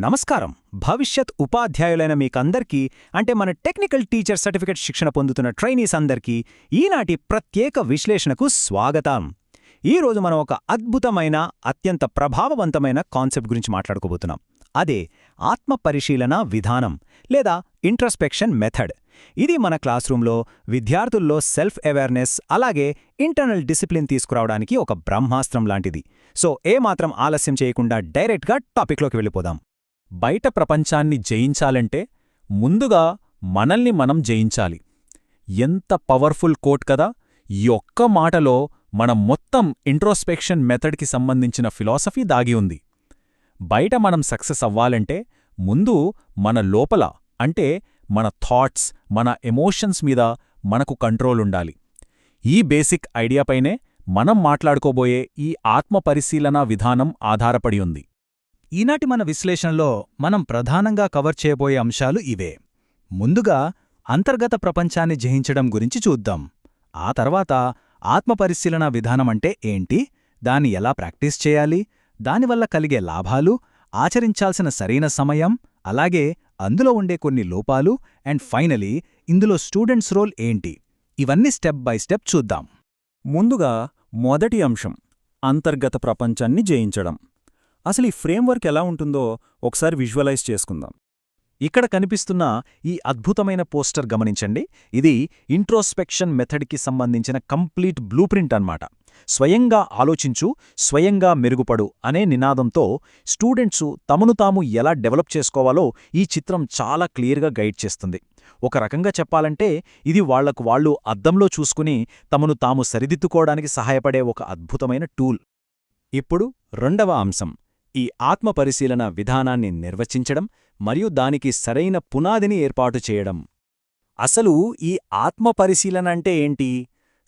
నమస్కారం. భవిష్యత్ ఉపాధ్యాయులైన మీకందరికీ, అంటే మన టెక్నికల్ టీచర్ సర్టిఫికెట్ శిక్షణ పొందుతున్న ట్రైనీస్ అందరికీ ఈనాటి ప్రత్యేక విశ్లేషణకు స్వాగతం. ఈరోజు మనం ఒక అద్భుతమైన, అత్యంత ప్రభావవంతమైన కాన్సెప్ట్ గురించి మాట్లాడుకోబోతున్నాం. అదే ఆత్మ పరిశీలన విధానం లేదా ఇంట్రస్పెక్షన్ మెథడ్. ఇది మన క్లాస్ రూంలో విద్యార్థుల్లో సెల్ఫ్ అవేర్నెస్, అలాగే ఇంటర్నల్ డిసిప్లిన్ తీసుకురావడానికి ఒక బ్రహ్మాస్త్రం లాంటిది. సో ఏమాత్రం ఆలస్యం చేయకుండా డైరెక్ట్గా టాపిక్లోకి వెళ్ళిపోదాం. బయట ప్రపంచాన్ని జయించాలంటే ముందుగా మనల్ని మనం జయించాలి. ఎంత పవర్ఫుల్ కోట్ కదా! ఈ ఒక్క మాటలో మన మొత్తం ఇంట్రోస్పెక్షన్ మెథడ్కి సంబంధించిన ఫిలాసఫీ దాగి ఉంది. బయట మనం సక్సెస్ అవ్వాలంటే ముందు మన లోపల, అంటే మన థాట్స్, మన ఎమోషన్స్ మీద మనకు కంట్రోలుండాలి. ఈ బేసిక్ ఐడియాపైనే మనం మాట్లాడుకోబోయే ఈ ఆత్మపరిశీలనా విధానం ఆధారపడి ఉంది. ఈనాటి మన విశ్లేషణలో మనం ప్రధానంగా కవర్ చేయబోయే అంశాలు ఇవే. ముందుగా అంతర్గత ప్రపంచాన్ని జయించడం గురించి చూద్దాం. ఆ తర్వాత ఆత్మపరిశీలన విధానమంటే ఏంటి, దాన్ని ఎలా ప్రాక్టీస్ చేయాలి, దానివల్ల కలిగే లాభాలు, ఆచరించాల్సిన సరైన సమయం, అలాగే అందులో ఉండే కొన్ని లోపాలు, అండ్ ఫైనలీ ఇందులో స్టూడెంట్స్ రోల్ ఏంటి, ఇవన్నీ స్టెప్ బై స్టెప్ చూద్దాం. ముందుగా మొదటి అంశం, అంతర్గత ప్రపంచాన్ని జయించడం. అసలు ఈ ఫ్రేమ్వర్క్ ఎలా ఉంటుందో ఒకసారి విజువలైజ్ చేసుకుందాం. ఇక్కడ కనిపిస్తున్న ఈ అద్భుతమైన పోస్టర్ గమనించండి. ఇది ఇంట్రోస్పెక్షన్ మెథడ్కి సంబంధించిన కంప్లీట్ బ్లూప్రింట్ అన్నమాట. స్వయంగా ఆలోచించు, స్వయంగా మెరుగుపడు అనే నినాదంతో స్టూడెంట్సు తమను తాము ఎలా డెవలప్ చేసుకోవాలో ఈ చిత్రం చాలా క్లియర్గా గైడ్ చేస్తుంది. ఒక రకంగా చెప్పాలంటే ఇది వాళ్లకు వాళ్ళు అద్దంలో చూసుకుని తమను తాము సరిదిద్దుకోవడానికి సహాయపడే ఒక అద్భుతమైన టూల్. ఇప్పుడు రెండవ అంశం, ఈ ఆత్మపరిశీలన విధానాన్ని నిర్వచించడం మరియు దానికి సరైన పునాదిని ఏర్పాటు చేయడం. అసలు ఈ ఆత్మపరిశీలన అంటే ఏంటి?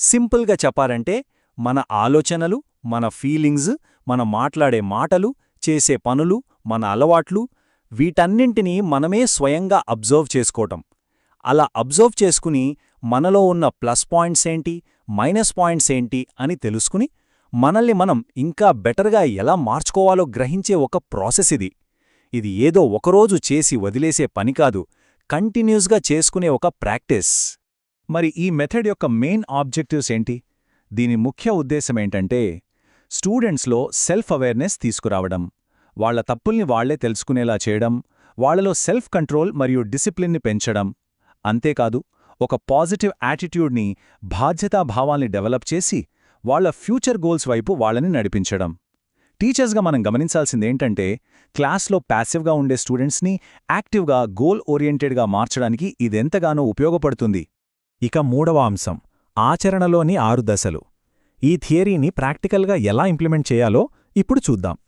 సింపుల్గా చెప్పాలంటే మన ఆలోచనలు, మన ఫీలింగ్స్, మన మాట్లాడే మాటలు, చేసే పనులు, మన అలవాట్లు, వీటన్నింటినీ మనమే స్వయంగా అబ్జర్వ్ చేసుకోవటం. అలా అబ్జర్వ్ చేసుకుని మనలో ఉన్న ప్లస్ పాయింట్స్ ఏంటి, మైనస్ పాయింట్స్ ఏంటి అని తెలుసుకుని మనల్ని మనం ఇంకా బెటర్గా ఎలా మార్చుకోవాలో గ్రహించే ఒక ప్రాసెస్ ఇది. ఇది ఏదో ఒకరోజు చేసి వదిలేసే పని కాదు, కంటిన్యూస్గా చేసుకునే ఒక ప్రాక్టీస్. మరి ఈ మెథడ్ యొక్క మెయిన్ ఆబ్జెక్టివ్స్ ఏంటి? దీని ముఖ్య ఉద్దేశమేంటంటే స్టూడెంట్స్లో సెల్ఫ్ అవేర్నెస్ తీసుకురావడం, వాళ్ల తప్పుల్ని వాళ్లే తెలుసుకునేలా చేయడం, వాళ్లలో సెల్ఫ్ కంట్రోల్ మరియు డిసిప్లిన్ని పెంచడం. అంతేకాదు, ఒక పాజిటివ్ యాటిట్యూడ్ని, బాధ్యతాభావాల్ని డెవలప్ చేసి వాళ్ల ఫ్యూచర్ గోల్స్ వైపు వాళ్ళని నడిపించడం. టీచర్స్గా మనం గమనించాల్సిందేంటంటే క్లాస్లో ప్యాసివ్గా ఉండే స్టూడెంట్స్ని యాక్టివ్గా, గోల్ ఓరియంటెడ్గా మార్చడానికి ఇదెంతగానో ఉపయోగపడుతుంది. ఇక మూడవ అంశం, ఆచరణలోని 6 దశలు. ఈ థియరీని ప్రాక్టికల్గా ఎలా ఇంప్లిమెంట్ చేయాలో ఇప్పుడు చూద్దాం.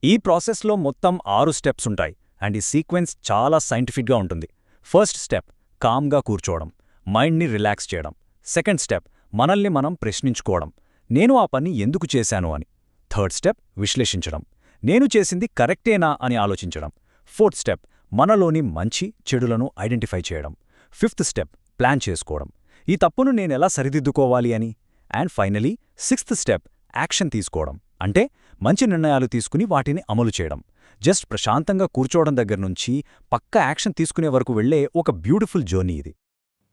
ఈ ప్రాసెస్లో మొత్తం 6 స్టెప్స్ ఉంటాయి, అండ్ ఈ సీక్వెన్స్ చాలా సైంటిఫిక్గా ఉంటుంది. ఫస్ట్ స్టెప్, కామ్గా కూర్చోవడం, మైండ్ని రిలాక్స్ చేయడం. సెకండ్ స్టెప్, మనల్ని మనం ప్రశ్నించుకోవడం, నేను ఆ పని ఎందుకు చేశాను అని. థర్డ్ స్టెప్, విశ్లేషించడం, నేను చేసింది కరెక్టేనా అని ఆలోచించడం. ఫోర్త్ స్టెప్, మనలోని మంచి చెడులను ఐడెంటిఫై చేయడం. ఫిఫ్త్ స్టెప్, ప్లాన్ చేసుకోవడం, ఈ తప్పును నేనెలా సరిదిద్దుకోవాలి అని. And finally sixth step, action తీసుకోవడం, అంటే మంచి నిర్ణయాలు తీసుకుని వాటిని అమలు చేయడం. జస్ట్ ప్రశాంతంగా కూర్చోవడం దగ్గర్నుంచి పక్కా యాక్షన్ తీసుకునే వరకు వెళ్లే ఒక బ్యూటిఫుల్ జర్నీ ఇది.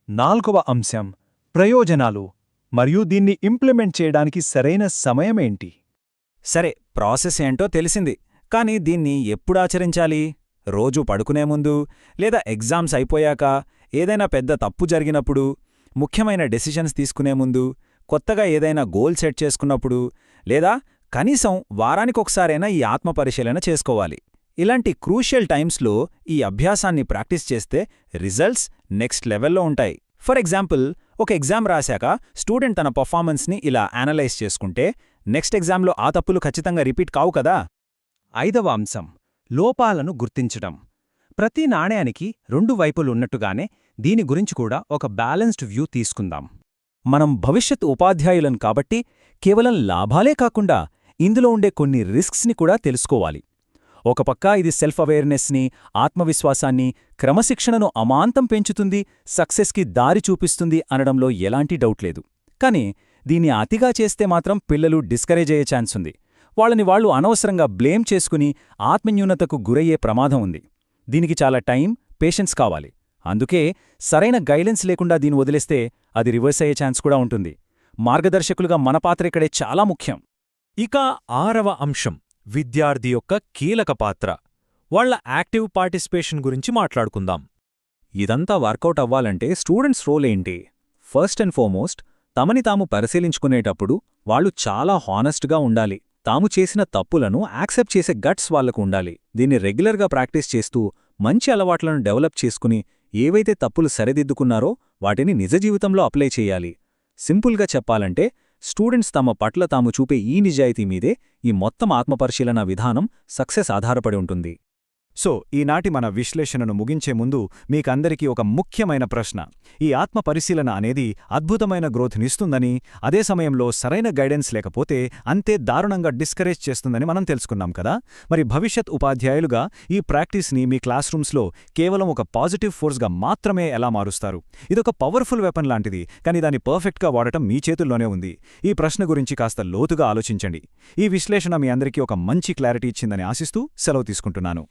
నాల్గవ అంశం, ప్రయోజనాలు మరియు దీన్ని ఇంప్లిమెంట్ చేయడానికి సరైన సమయమేంటి. సరే, ప్రాసెస్ ఏంటో తెలిసింది, కానీ దీన్ని ఎప్పుడు ఆచరించాలి? రోజూ పడుకునే ముందు, లేదా ఎగ్జామ్స్ అయిపోయాక, ఏదైనా పెద్ద తప్పు జరిగినప్పుడు, ముఖ్యమైన డెసిషన్స్ తీసుకునే ముందు, కొత్తగా ఏదైనా గోల్ సెట్ చేసుకున్నప్పుడు, లేదా కనీసం వారానికొకసారైనా ఈ ఆత్మపరిశీలన చేసుకోవాలి. ఇలాంటి క్రూషియల్ టైమ్స్లో ఈ అభ్యాసాన్ని ప్రాక్టీస్ చేస్తే రిజల్ట్స్ నెక్స్ట్ లెవెల్లో ఉంటాయి. ఫర్ ఎగ్జాంపుల్, ఒక ఎగ్జామ్ రాశాక స్టూడెంట్ తన పర్ఫార్మెన్స్ని ఇలా అనలైజ్ చేసుకుంటే నెక్స్ట్ ఎగ్జామ్లో ఆ తప్పులు ఖచ్చితంగా రిపీట్ కావు కదా. ఐదవ అంశం, లోపాలను గుర్తించడం. ప్రతి నాణ్యానికి 2 వైపులున్నట్టుగానే దీని గురించి కూడా ఒక బ్యాలెన్స్డ్ వ్యూ తీసుకుందాం. మనం భవిష్యత్ ఉపాధ్యాయులం కాబట్టి కేవలం లాభాలే కాకుండా ఇందులో ఉండే కొన్ని రిస్క్స్ని కూడా తెలుసుకోవాలి. ఒక పక్క ఇది సెల్ఫ్ అవేర్నెస్ని, ఆత్మవిశ్వాసాన్ని, క్రమశిక్షణను అమాంతం పెంచుతుంది, సక్సెస్కి దారి చూపిస్తుంది అనడంలో ఎలాంటి డౌట్ లేదు. కానీ దీన్ని అతిగా చేస్తే మాత్రం పిల్లలు డిస్కరేజ్ అయ్యే ఛాన్స్ ఉంది. వాళ్ళని వాళ్ళు అనవసరంగా బ్లేమ్ చేసుకుని ఆత్మన్యూనతకు గురయ్యే ప్రమాదం ఉంది. దీనికి చాలా టైం, పేషెన్స్ కావాలి. అందుకే సరైన గైడెన్స్ లేకుండా దీన్ని వదిలేస్తే అది రివర్స్ అయ్యే ఛాన్స్ కూడా ఉంటుంది. మార్గదర్శకులుగా మన పాత్ర ఇక్కడే చాలా ముఖ్యం. ఇక 6వ అంశం విద్యార్థి యొక్క కీలక పాత్ర. వాళ్ళ యాక్టివ్ పార్టిసిపేషన్ గురించి మాట్లాడుకుందాం. ఇదంతా వర్కౌట్ అవ్వాలంటే స్టూడెంట్స్ రోల్ ఏంటి? ఫస్ట్ అండ్ ఫార్మోస్ట్, తమని తాము పరిశీలించుకునేటప్పుడు వాళ్ళు చాలా హానెస్ట్గా ఉండాలి. తాము చేసిన తప్పులను యాక్సెప్ట్ చేసే గట్స్ వాళ్లకు ఉండాలి. దీన్ని రెగ్యులర్గా ప్రాక్టీస్ చేస్తూ మంచి అలవాట్లను డెవలప్ చేసుకుని ఏవైతే తప్పులు సరిదిద్దుకున్నారో వాటిని నిజ జీవితంలో అప్లై చేయాలి. సింపుల్గా చెప్పాలంటే స్టూడెంట్స్ తమ పట్ల తాము చూపే ఈ నిజాయితీ మీదే ఈ మొత్తం ఆత్మపరిశీలన విధానం సక్సెస్ ఆధారపడి ఉంటుంది. సో ఈనాటి మన విశ్లేషణను ముగించే ముందు మీకందరికీ ఒక ముఖ్యమైన ప్రశ్న. ఈ ఆత్మపరిశీలన అనేది అద్భుతమైన గ్రోత్నిస్తుందని, అదే సమయంలో సరైన గైడెన్స్ లేకపోతే అంతే దారుణంగా డిస్కరేజ్ చేస్తుందని మనం తెలుసుకున్నాం కదా. మరి భవిష్యత్ ఉపాధ్యాయులుగా ఈ ప్రాక్టీస్ని మీ క్లాస్ రూమ్స్లో కేవలం ఒక పాజిటివ్ ఫోర్స్గా మాత్రమే ఎలా మారుస్తారు? ఇదొక పవర్ఫుల్ వెపన్ లాంటిది, కానీ దాన్ని పర్ఫెక్ట్గా వాడటం మీ చేతుల్లోనే ఉంది. ఈ ప్రశ్న గురించి కాస్త లోతుగా ఆలోచించండి. ఈ విశ్లేషణ మీ అందరికీ ఒక మంచి క్లారిటీ ఇచ్చిందని ఆశిస్తూ సెలవు తీసుకుంటున్నాను.